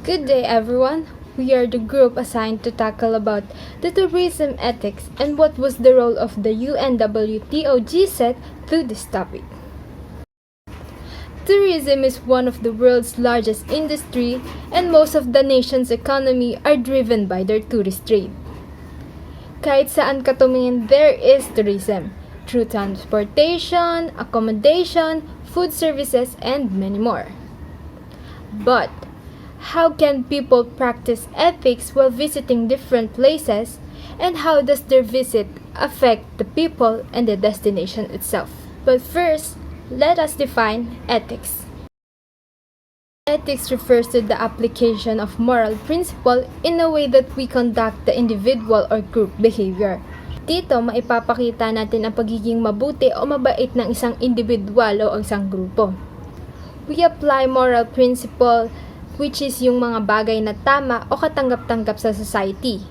Good day everyone. We are the group assigned to tackle about the tourism ethics and what was the role of the UNWTO GSET to this topic. Tourism is one of the world's largest industry and most of the nation's economy are driven by their tourist trade. Kahit saan ka tumingin, there is tourism through transportation, accommodation, food services, and many more. But how can people practice ethics while visiting different places, and how does their visit affect the people and the destination itself? But first, let us define ethics. Ethics refers to the application of moral principle in a way that we conduct the individual or group behavior. Dito, maipapakita natin ang pagiging mabuti o mabait ng isang individual o isang grupo. We apply moral principle, which is yung mga bagay na tama o katanggap-tanggap sa society.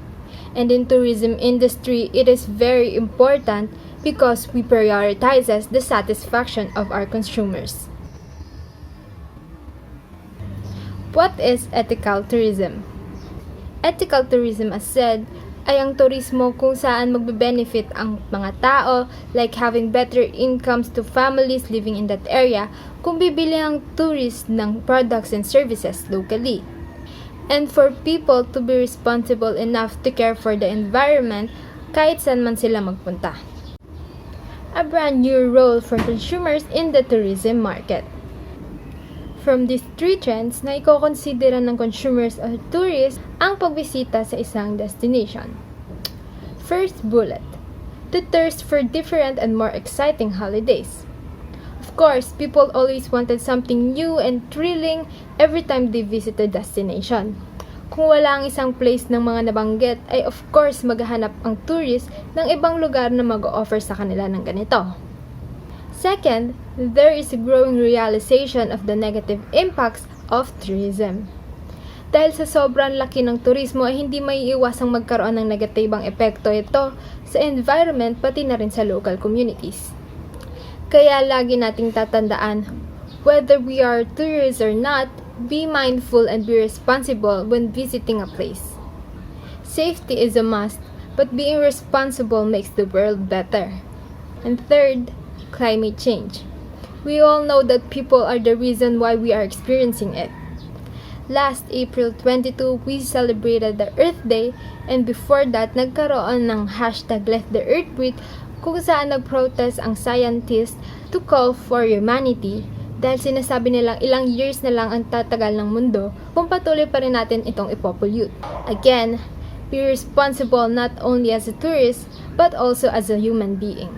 And in tourism industry, it is very important because we prioritizes the satisfaction of our consumers. What is ethical tourism? Ethical tourism, as said, ay ang turismo kung saan magbe-benefit ang mga tao, like having better incomes to families living in that area kung bibili ang tourist ng products and services locally. And for people to be responsible enough to care for the environment kahit saan man sila magpunta. A brand new role for consumers in the tourism market. From these three trends na iko-considera ng consumers or tourists ang pagbisita sa isang destination. First bullet, the thirst for different and more exciting holidays. Of course, people always wanted something new and thrilling every time they visit a destination. Kung wala ang isang place ng mga nabanggit, ay of course maghahanap ang tourist ng ibang lugar na mag-o-offer sa kanila ng ganito. Second, there is a growing realization of the negative impacts of tourism. Dahil sa sobrang laki ng turismo ay hindi maiiwasang magkaroon ng negatibang epekto ito sa environment pati na rin sa local communities. Kaya lagi nating tatandaan, whether we are tourists or not, be mindful and be responsible when visiting a place. Safety is a must, but being responsible makes the world better. And third, climate change. We all know that people are the reason why we are experiencing it. Last April 22, we celebrated the Earth Day, and before that, nagkaroon ng hashtag Let the Earth Breathe kung saan nag-protest ang scientists to call for humanity dahil sinasabi nilang ilang years na lang ang tatagal ng mundo kung patuloy pa rin natin itong ipopollute. Again, be responsible not only as a tourist but also as a human being.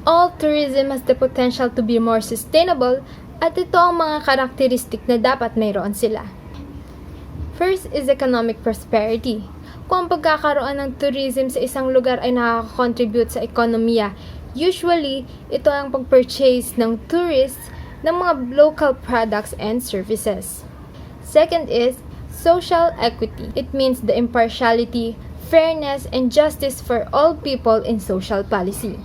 All tourism has the potential to be more sustainable at ito ang mga karakteristik na dapat mayroon sila. First is economic prosperity. Kung ang pagkakaroon ng tourism sa isang lugar ay nakaka-contribute sa ekonomiya, usually ito ang pag-purchase ng tourists ng mga local products and services. Second is social equity. It means the impartiality, fairness, and justice for all people in social policy.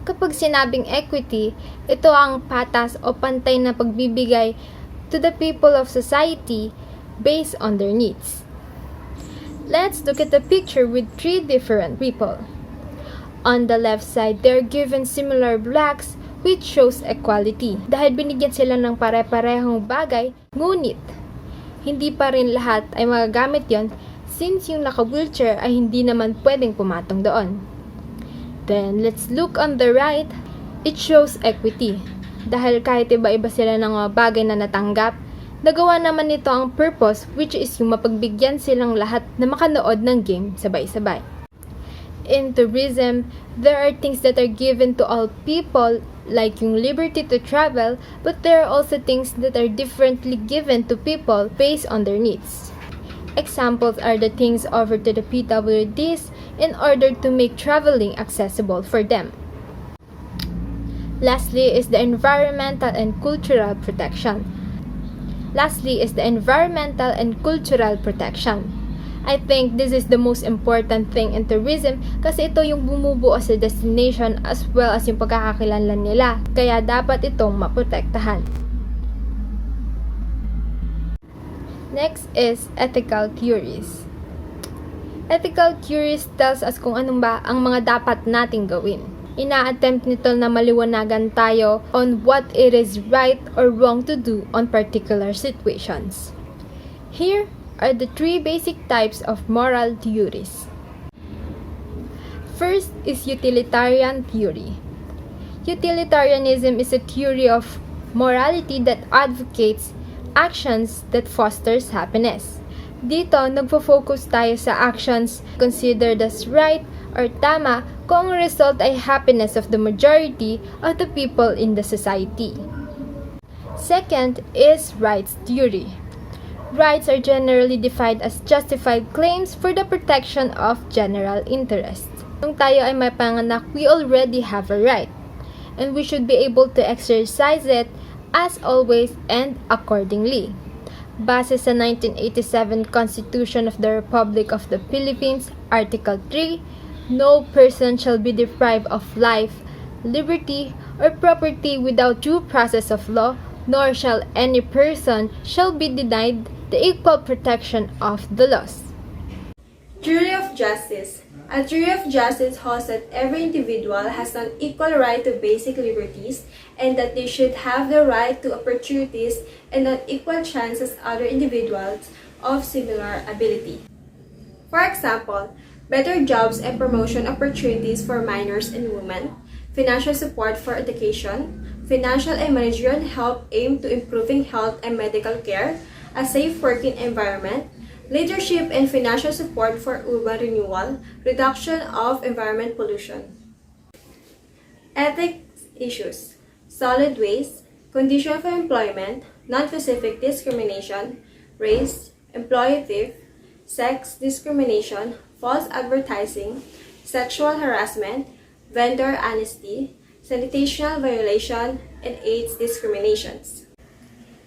Kapag sinabing equity, ito ang patas o pantay na pagbibigay to the people of society based on their needs. Let's look at the picture with three different people. On the left side, they are given similar blocks which shows equality. Dahil binigyan sila ng pare-parehong bagay, ngunit hindi pa rin lahat ay magagamit yon since yung naka-wheelchair ay hindi naman pwedeng pumatong doon. Then, let's look on the right. It shows equity. Dahil kahit iba-iba sila ng mga bagay na natanggap, nagawa naman nito ang purpose which is yung mapagbigyan silang lahat na makanood ng game sabay-sabay. In tourism, there are things that are given to all people like yung liberty to travel, but there are also things that are differently given to people based on their needs. Examples are the things offered to the PWDs in order to make traveling accessible for them. Lastly is the environmental and cultural protection. I think this is the most important thing in tourism kasi ito yung bumubuo sa destination as well as yung pagkakakilanlan nila. Kaya dapat itong maprotektahan. Next is ethical theories. Ethical theories tells us kung anong ba ang mga dapat nating gawin. Ina-attempt nito na maliwanagan tayo on what it is right or wrong to do on particular situations. Here are the 3 basic types of moral theories. First is utilitarian theory. Utilitarianism is a theory of morality that advocates actions that fosters happiness. Dito, nagfo-focus tayo sa actions considered as right or tama kung ang result ay happiness of the majority of the people in the society. Second is rights theory. Rights are generally defined as justified claims for the protection of general interest. Kung tayo ay may panganak, we already have a right, and we should be able to exercise it as always and accordingly. Base sa 1987 Constitution of the Republic of the Philippines, Article 3, no person shall be deprived of life, liberty, or property without due process of law, nor shall any person shall be denied the equal protection of the laws. Theory of justice. A theory of justice holds that every individual has an equal right to basic liberties and that they should have the right to opportunities and an equal chance as other individuals of similar ability. For example, better jobs and promotion opportunities for minors and women, financial support for education, financial and managerial help aimed to improving health and medical care, a safe working environment, leadership and financial support for urban renewal, reduction of environment pollution. Ethics issues: solid waste, condition of employment, non-specific discrimination, race, employee theft, sex discrimination, false advertising, sexual harassment, vendor honesty, sanitation violation, and AIDS discriminations.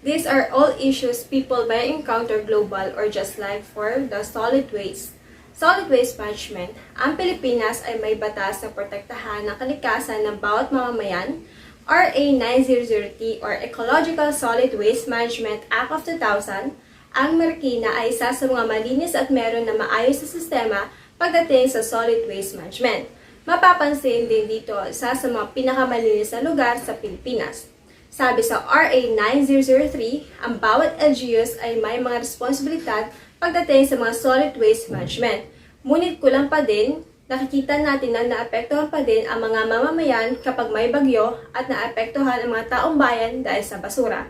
These are all issues people may encounter global or just like for the solid waste. Solid waste management. Ang Pilipinas ay may batas na protektahan ng kalikasan ng bawat mamamayan. RA 9003 or Ecological Solid Waste Management Act of 2000. Ang Marikina ay isa sa mga malinis at meron na maayos na sistema pagdating sa solid waste management. Mapapansin din dito isa sa mga pinakamalinis na lugar sa Pilipinas. Sabi sa RA 9003, ang bawat LGUs ay may mga responsibilidad pagdating sa mga solid waste management. Ngunit kulang pa din, nakikita natin na naapektuhan pa din ang mga mamamayan kapag may bagyo at naapektuhan ang mga taong bayan dahil sa basura.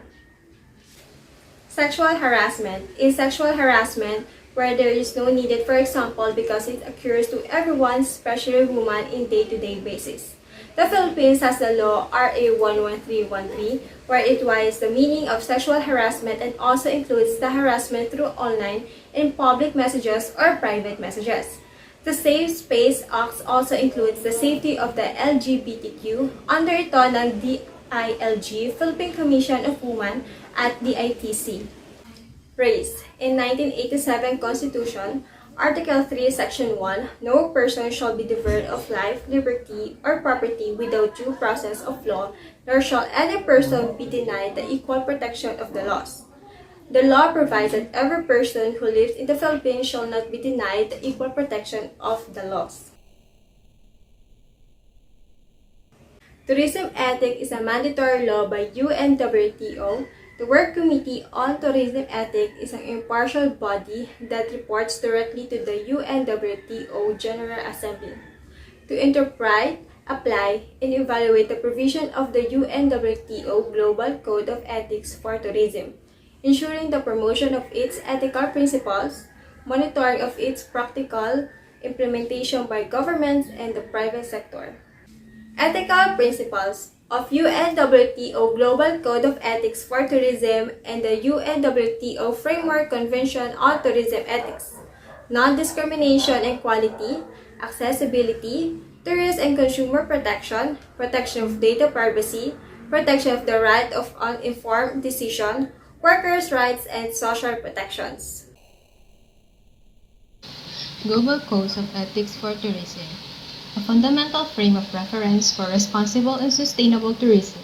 Sexual harassment is sexual harassment where there is no needed, for example, because it occurs to everyone, especially women, in day-to-day basis. The Philippines has the law RA 11313 where it widens the meaning of sexual harassment and also includes the harassment through online and public messages or private messages. The Safe Space Act also includes the safety of the LGBTQ under ito ng DILG, Philippine Commission of Women at DITC. Race. In 1987 Constitution, Article 3, Section 1, no person shall be deprived of life, liberty, or property without due process of law, nor shall any person be denied the equal protection of the laws. The law provides that every person who lives in the Philippines shall not be denied the equal protection of the laws. Tourism ethics is a mandatory law by UNWTO. The Work Committee on Tourism Ethics is an impartial body that reports directly to the UNWTO General Assembly to interpret, apply, and evaluate the provision of the UNWTO Global Code of Ethics for Tourism, ensuring the promotion of its ethical principles, monitoring of its practical implementation by governments and the private sector. Ethical principles of UNWTO Global Code of Ethics for Tourism and the UNWTO Framework Convention on Tourism Ethics, non-discrimination and equality, accessibility, tourist and consumer protection, protection of data privacy, protection of the right of uninformed decision, workers' rights, and social protections. Global Codes of Ethics for Tourism, a fundamental frame of reference for responsible and sustainable tourism.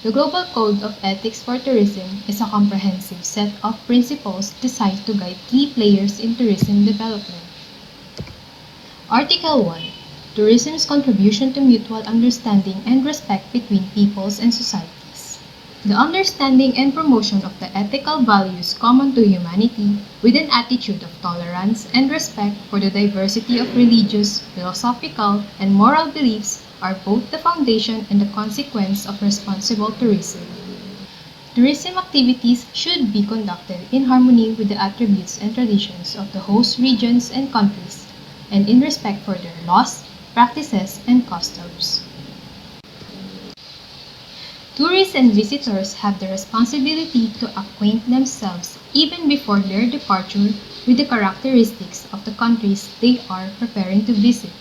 The Global Code of Ethics for Tourism is a comprehensive set of principles designed to guide key players in tourism development. Article 1. Tourism's contribution to mutual understanding and respect between peoples and societies. The understanding and promotion of the ethical values common to humanity with an attitude of tolerance and respect for the diversity of religious, philosophical, and moral beliefs are both the foundation and the consequence of responsible tourism. Tourism activities should be conducted in harmony with the attributes and traditions of the host regions and countries, and in respect for their laws, practices, and customs. Tourists and visitors have the responsibility to acquaint themselves even before their departure with the characteristics of the countries they are preparing to visit.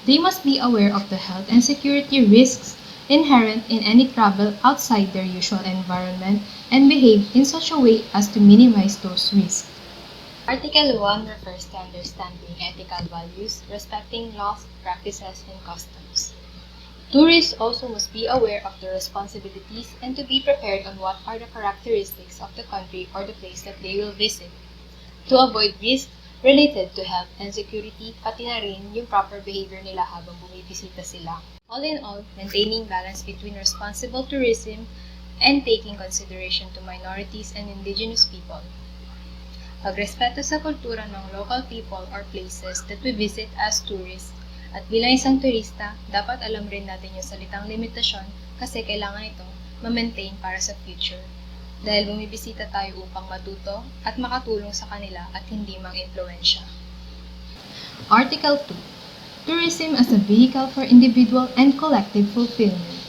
They must be aware of the health and security risks inherent in any travel outside their usual environment and behave in such a way as to minimize those risks. Article 1 refers to understanding ethical values, respecting laws, practices, and customs. Tourists also must be aware of their responsibilities and to be prepared on what are the characteristics of the country or the place that they will visit. To avoid risks related to health and security, pati na rin yung proper behavior nila habang bumibisita sila. All in all, maintaining balance between responsible tourism and taking consideration to minorities and indigenous people. Pagrespeto sa kultura ng local people or places that we visit as tourists. At bilang isang turista, dapat alam rin natin yung salitang limitasyon kasi kailangan itong ma-maintain para sa future. Dahil bumibisita tayo upang matuto at makatulong sa kanila at hindi mang-impluensya. Article 2. Tourism as a vehicle for individual and collective fulfillment.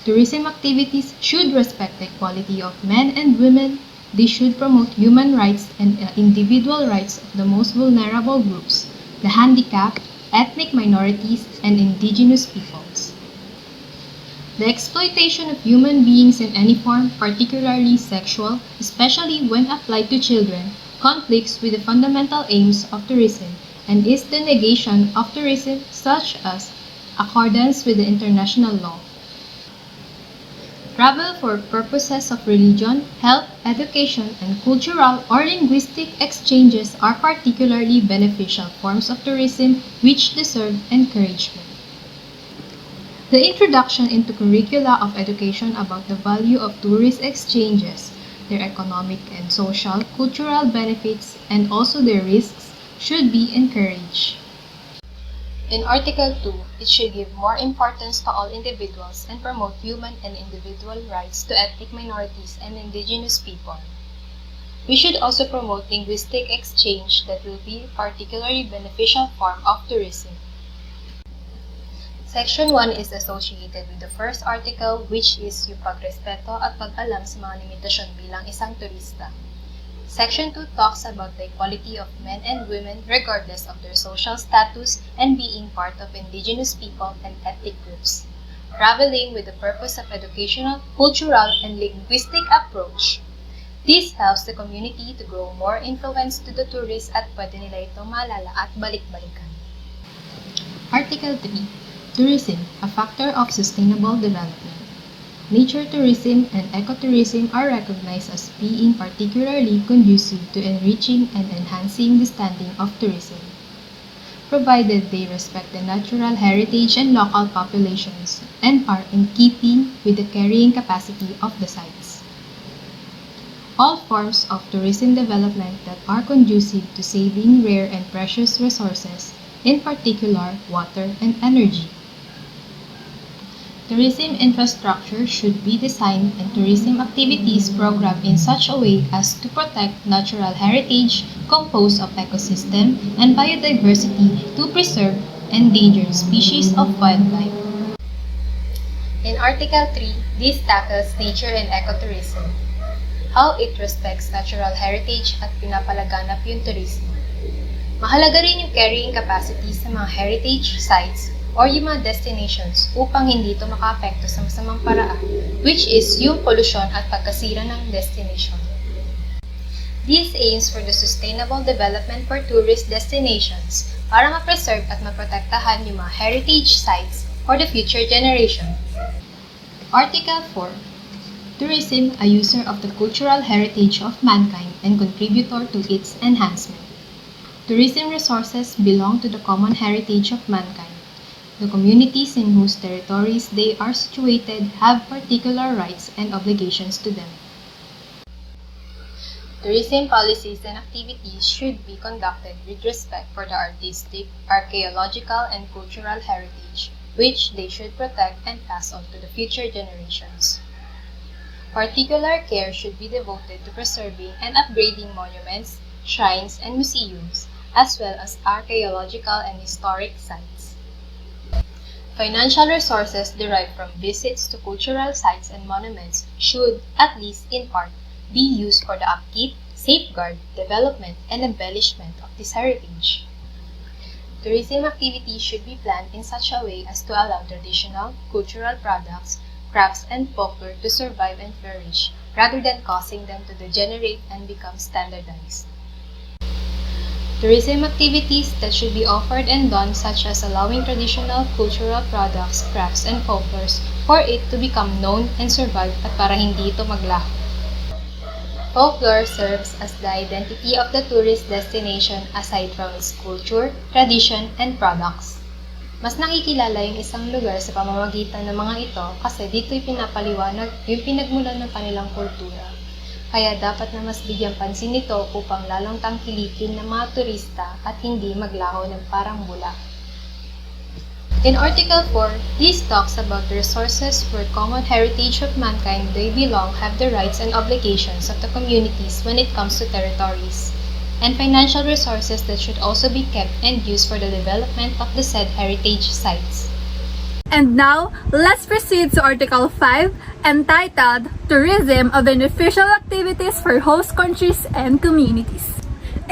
Tourism activities should respect the equality of men and women. They should promote human rights and individual rights of the most vulnerable groups, the handicapped, ethnic minorities, and indigenous peoples. The exploitation of human beings in any form, particularly sexual, especially when applied to children, conflicts with the fundamental aims of tourism and is the negation of tourism such as accordance with the international law. Travel for purposes of religion, health, education, and cultural or linguistic exchanges are particularly beneficial forms of tourism which deserve encouragement. The introduction into curricula of education about the value of tourist exchanges, their economic and social, cultural benefits, and also their risks should be encouraged. In Article 2, it should give more importance to all individuals and promote human and individual rights to ethnic minorities and indigenous people. We should also promote linguistic exchange that will be a particularly beneficial form of tourism. Section 1 is associated with the first article, which is yung pagrespeto at pag-alam sa mga limitasyon bilang isang turista. Section 2 talks about the equality of men and women regardless of their social status and being part of indigenous people and ethnic groups. Traveling with the purpose of educational, cultural, and linguistic approach. This helps the community to grow more influence to the tourists at pwede nila ito maalala at balik-balikan. Article 3. Tourism, a factor of sustainable development. Nature tourism and ecotourism are recognized as being particularly conducive to enriching and enhancing the standing of tourism, provided they respect the natural heritage and local populations and are in keeping with the carrying capacity of the sites. All forms of tourism development that are conducive to saving rare and precious resources, in particular water and energy. Tourism infrastructure should be designed and tourism activities programmed in such a way as to protect natural heritage composed of ecosystem and biodiversity to preserve endangered species of wildlife. In Article 3, this tackles nature and ecotourism, how it respects natural heritage at pinapalaganap yung tourism. Mahalaga rin yung carrying capacity sa mga heritage sites or yung mga destinations upang hindi ito makaapekto sa masamang paraan, which is yung polusyon at pagkasira ng destination. This aims for the sustainable development for tourist destinations para ma-preserve at maprotektahan yung mga heritage sites for the future generation. Article 4. Tourism, a user of the cultural heritage of mankind and contributor to its enhancement. Tourism resources belong to the common heritage of mankind. The communities in whose territories they are situated have particular rights and obligations to them. Tourism policies and activities should be conducted with respect for the artistic, archaeological, and cultural heritage, which they should protect and pass on to the future generations. Particular care should be devoted to preserving and upgrading monuments, shrines, and museums, as well as archaeological and historic sites. Financial resources derived from visits to cultural sites and monuments should, at least in part, be used for the upkeep, safeguard, development, and embellishment of this heritage. Tourism activities should be planned in such a way as to allow traditional, cultural products, crafts, and folklore to survive and flourish, rather than causing them to degenerate and become standardized. Tourism activities that should be offered and done, such as allowing traditional cultural products, crafts, and folklores for it to become known and survive at para hindi ito maglaho. Folklore serves as the identity of the tourist destination aside from its culture, tradition, and products. Mas nakikilala yung isang lugar sa pamamagitan ng mga ito kasi dito'y pinapaliwanag yung pinagmulan ng kanilang kultura. Kaya dapat na mas bigyang pansin nito upang lalong tangkilikin ng mga turista at hindi maglaho ng parang bula. In Article 4, this talks about the resources where common heritage of mankind they belong have the rights and obligations of the communities when it comes to territories, and financial resources that should also be kept and used for the development of the said heritage sites. And now, let's proceed to Article 5, entitled Tourism of Beneficial Activities for Host Countries and Communities.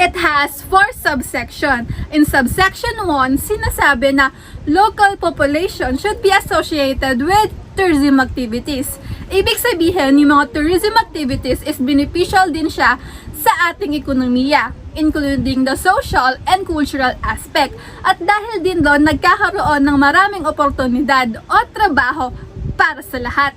It has 4 subsections. In subsection 1, sinasabi na local population should be associated with tourism activities. Ibig sabihin, yung mga tourism activities is beneficial din siya sa ating ekonomiya, including the social and cultural aspect. At dahil din doon, nagkakaroon ng maraming oportunidad o trabaho para sa lahat.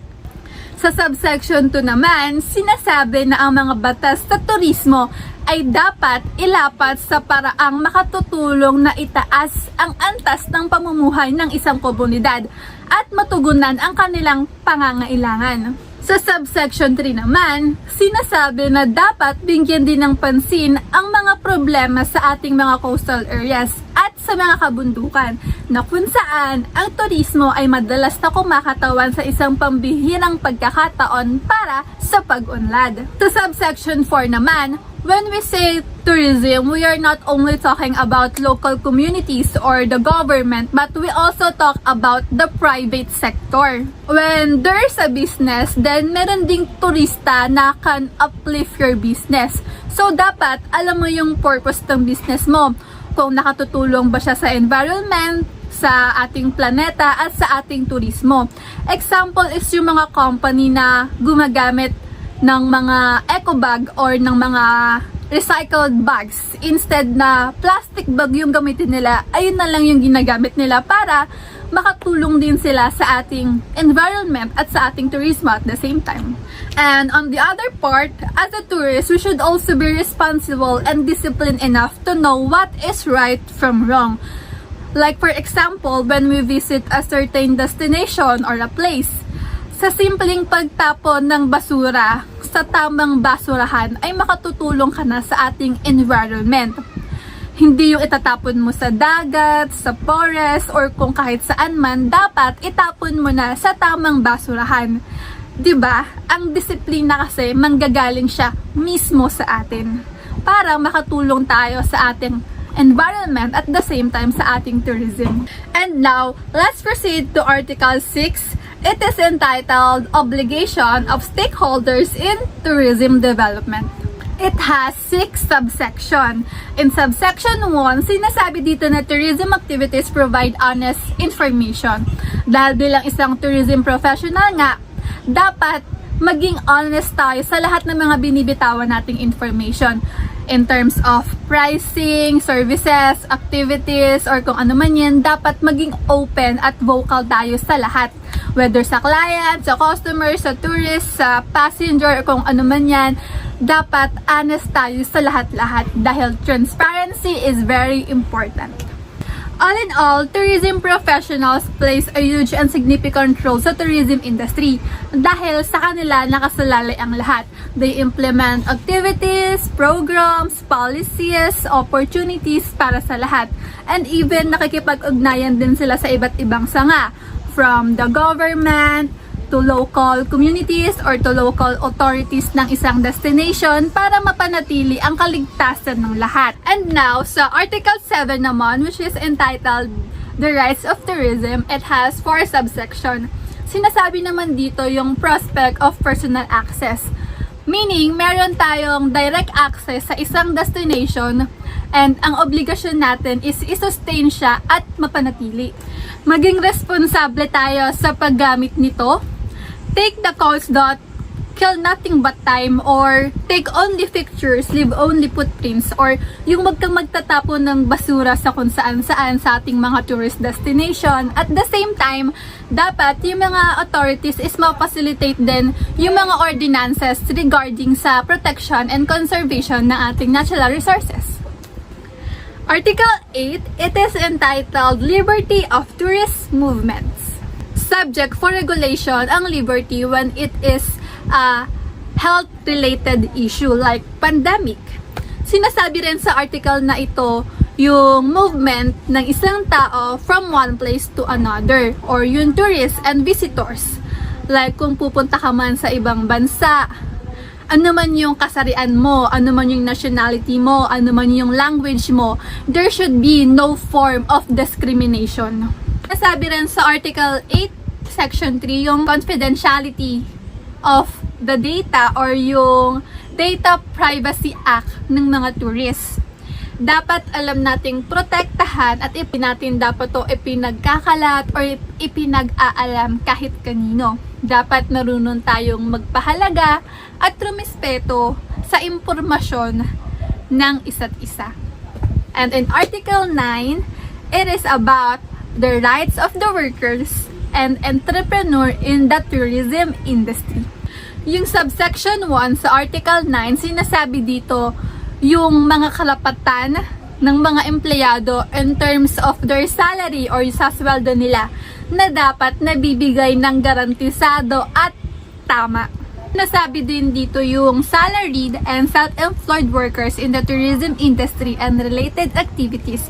Sa subsection 2 naman, sinasabi na ang mga batas sa turismo ay dapat ilapat sa paraang makatutulong na itaas ang antas ng pamumuhay ng isang komunidad at matugunan ang kanilang pangangailangan. Sa subsection 3 naman, sinasabi na dapat bigyan din ng pansin ang mga problema sa ating mga coastal areas at sa mga kabundukan na kung saan ang turismo ay madalas na kumakatawan sa isang pambihirang pagkakataon para sa pag-unlad. Sa subsection 4 naman, when we say tourism, we are not only talking about local communities or the government, but we also talk about the private sector. When there's a business, then meron ding turista na can uplift your business. So, dapat alam mo yung purpose ng business mo. Kung nakatutulong ba siya sa environment, sa ating planeta, at sa ating turismo. Example is yung mga company na gumagamit ng mga eco bag or ng mga recycled bags. Instead na plastic bag yung gamitin nila, ayun na lang yung ginagamit nila para makatulong din sila sa ating environment at sa ating turismo at the same time. And on the other part, as a tourist, we should also be responsible and disciplined enough to know what is right from wrong. Like for example, when we visit a certain destination or a place, sa simpleng pagtapon ng basura sa tamang basurahan ay makatutulong ka na sa ating environment. Hindi yung itatapon mo sa dagat, sa forest, or kung kahit saan man, dapat itapon mo na sa tamang basurahan. 'Di ba? Ang disiplina kasi manggagaling siya mismo sa atin para makatulong tayo sa ating environment at the same time sa ating tourism. And now, let's proceed to Article 6. It is entitled Obligation of Stakeholders in Tourism Development. It has 6 subsections. In subsection 1, sinasabi dito na tourism activities provide honest information. Dahil bilang isang tourism professional nga, dapat maging honest tayo sa lahat ng mga binibitawan nating information. in terms of pricing, services, activities, or kung ano man yan, dapat maging open at vocal tayo sa lahat. Whether sa client, sa customer, sa tourist, sa passenger, or kung ano man yan, dapat honest tayo sa lahat-lahat dahil transparency is very important. All in all, tourism professionals plays a huge and significant role sa tourism industry dahil sa kanila nakasalalay ang lahat. They implement activities, programs, policies, opportunities para sa lahat. And even nakikipag-ugnayan din sila sa iba't ibang sanga, from the government to local communities or to local authorities ng isang destination para mapanatili ang kaligtasan ng lahat. And now, sa Article 7 naman, which is entitled The Rights of Tourism, it has 4 subsection. Sinasabi naman dito yung prospect of personal access. Meaning, meron tayong direct access sa isang destination and ang obligasyon natin is i-sustain siya at mapanatili. Maging responsable tayo sa paggamit nito. Take the calls that kill nothing but time, or take only pictures, leave only footprints, or yung wag kang magtatapon ng basura sa kung saan-saan sa ating mga tourist destination. At the same time, dapat yung mga authorities is ma-facilitate din yung mga ordinances regarding sa protection and conservation ng ating natural resources. Article 8, it is entitled Liberty of Tourist Movements. Subject for regulation ang liberty when it is a health-related issue like pandemic. Sinasabi rin sa article na ito yung movement ng isang tao from one place to another, or yung tourists and visitors. Like kung pupunta ka man sa ibang bansa, ano man yung kasarian mo, ano man yung nationality mo, ano man yung language mo, there should be no form of discrimination. Nasabi rin sa Article 8, Section 3, yung confidentiality of the data or yung Data Privacy Act ng mga tourists. Dapat alam nating protektahan at natin dapat to ipinagkakalat or ipinag-aalam kahit kanino. Dapat marunong tayong magpahalaga at rumispeto sa impormasyon ng isa't isa. And in Article 9, it is about the rights of the workers and entrepreneur in the tourism industry. Yung subsection 1 sa Article 9, sinasabi dito yung mga karapatan ng mga empleyado in terms of their salary or sa sweldo nila na dapat nabibigay ng garantisado at tama. Nasabi din dito yung salaried and self-employed workers in the tourism industry and related activities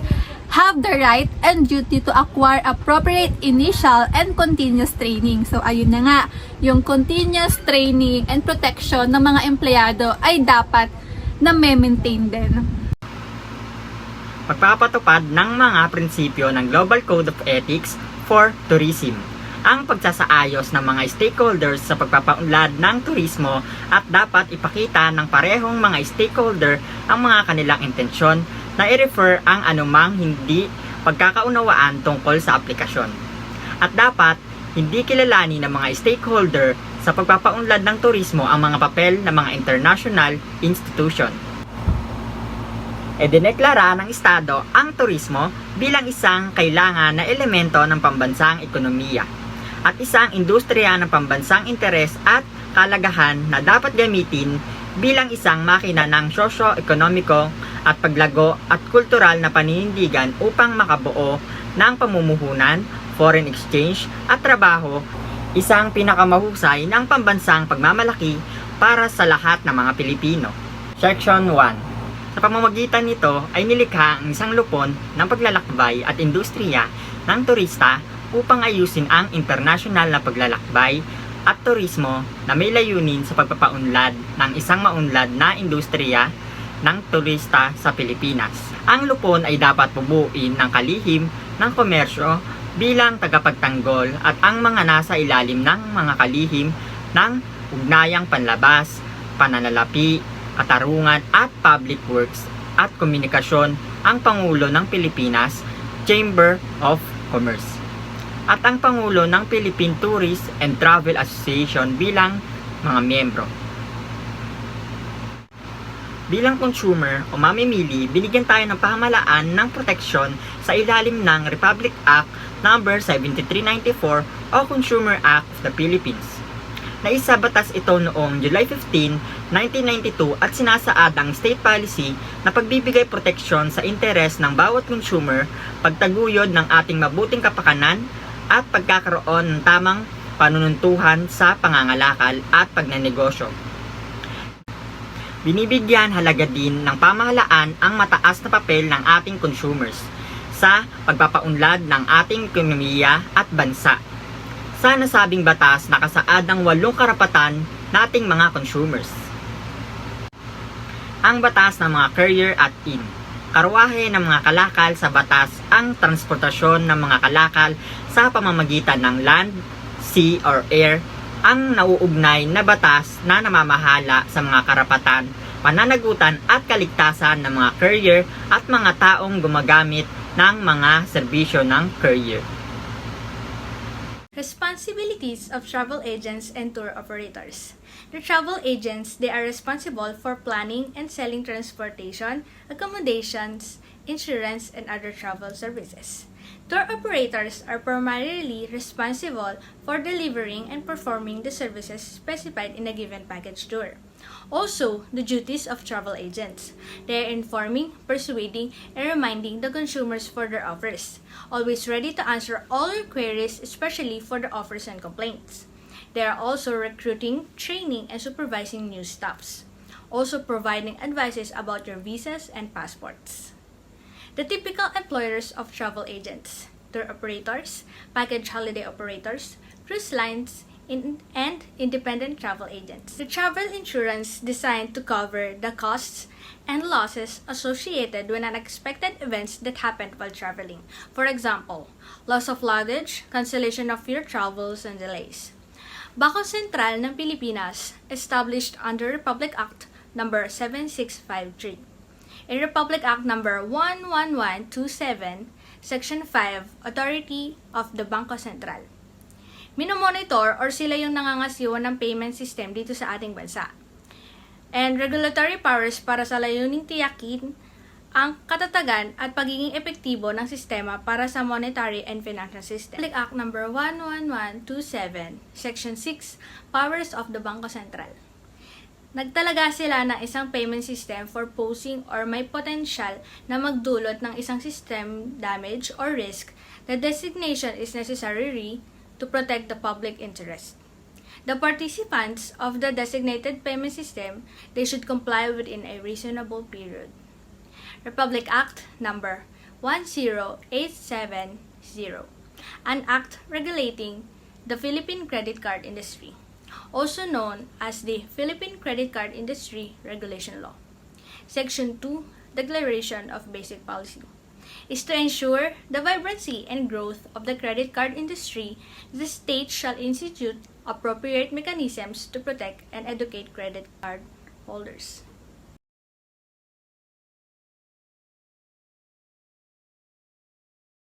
have the right and duty to acquire appropriate initial and continuous training. So, ayun na nga, yung continuous training and protection ng mga empleyado ay dapat na maintain din. Pagpapatupad ng mga prinsipyo ng Global Code of Ethics for Tourism. Ang pagsasaayos ng mga stakeholders sa pagpapaunlad ng turismo at dapat ipakita ng parehong mga stakeholder ang mga kanilang intensyon na i-refer ang anumang hindi pagkakaunawaan tungkol sa aplikasyon. At dapat hindi kilalanin ng mga stakeholder sa pagpapaunlad ng turismo ang mga papel ng mga international institution. Idineklara ng Estado ang turismo bilang isang kailangan na elemento ng pambansang ekonomiya at isang industriya ng pambansang interes at kalagahan na dapat gamitin bilang isang makina ng sosyo-ekonomiko at paglago at kultural na paninindigan upang makabuo ng pamumuhunan, foreign exchange at trabaho, isang pinakamahusay ng pambansang pagmamalaki para sa lahat ng mga Pilipino. Section 1. Sa pamamagitan nito ay nilikha ang isang lupon ng paglalakbay at industriya ng turista upang ayusin ang internasyonal na paglalakbay at turismo na may layunin sa pagpapaunlad ng isang maunlad na industriya ng turista sa Pilipinas. Ang lupon ay dapat bubuin ng kalihim ng komersyo bilang tagapagtanggol at ang mga nasa ilalim ng mga kalihim ng ugnayang panlabas, pananalapi, katarungan at public works at komunikasyon ang Pangulo ng Pilipinas, Chamber of Commerce, at ang Pangulo ng Philippine Tourist and Travel Association bilang mga miyembro. Bilang consumer o mamimili, binigyan tayo ng pamahalaan ng proteksyon sa ilalim ng Republic Act No. 7394 o Consumer Act of the Philippines. Naisabatas ito noong July 15, 1992 at sinasaad ang state policy na pagbibigay proteksyon sa interes ng bawat consumer, pagtaguyod ng ating mabuting kapakanan at pagkakaroon ng tamang panununtuhan sa pangangalakal at pagnanegosyo. Binibigyan halaga din ng pamahalaan ang mataas na papel ng ating consumers sa pagpapaunlad ng ating ekonomiya at bansa. Sa nasabing batas, nakasaad ang 8 karapatan nating mga consumers. Ang batas ng mga courier at in. Karwahe ng mga kalakal sa batas ang transportasyon ng mga kalakal sa pamamagitan ng land, sea, or air. Ang nauugnay na batas na namamahala sa mga karapatan, pananagutan at kaligtasan ng mga courier at mga taong gumagamit ng mga serbisyo ng courier. Responsibilities of travel agents and tour operators. The travel agents, they are responsible for planning and selling transportation, accommodations, insurance, and other travel services. Tour operators are primarily responsible for delivering and performing the services specified in a given package tour. Also, the duties of travel agents. They are informing, persuading, and reminding the consumers for their offers, always ready to answer all your queries, especially for the offers and complaints. They are also recruiting, training, and supervising new staffs, also providing advices about your visas and passports. The typical employers of travel agents: tour operators, package holiday operators, cruise lines, and independent travel agents. The travel insurance designed to cover the costs and losses associated with unexpected events that happened while traveling. For example, loss of luggage, cancellation of your travels, and delays. Bangko Sentral ng Pilipinas, established under Republic Act No. 7653. In Republic Act No. 11127, Section 5, Authority of the Bangko Sentral. Minomonitor or sila yung nangangasiwa ng payment system dito sa ating bansa. And regulatory powers para sa layuning tiyakin ang katatagan at pagiging epektibo ng sistema para sa monetary and financial system. Republic Act No. 11127, Section 6, Powers of the Bangko Sentral. Nagtalaga sila ng isang payment system for posing or may potential na magdulot ng isang system damage or risk. The designation is necessary to protect the public interest. The participants of the designated payment system, they should comply within a reasonable period. Republic Act No. 10870, an act regulating the Philippine credit card industry, also known as the Philippine Credit Card Industry Regulation Law. Section 2, Declaration of Basic Policy, is to ensure the vibrancy and growth of the credit card industry. The state shall institute appropriate mechanisms to protect and educate credit card holders.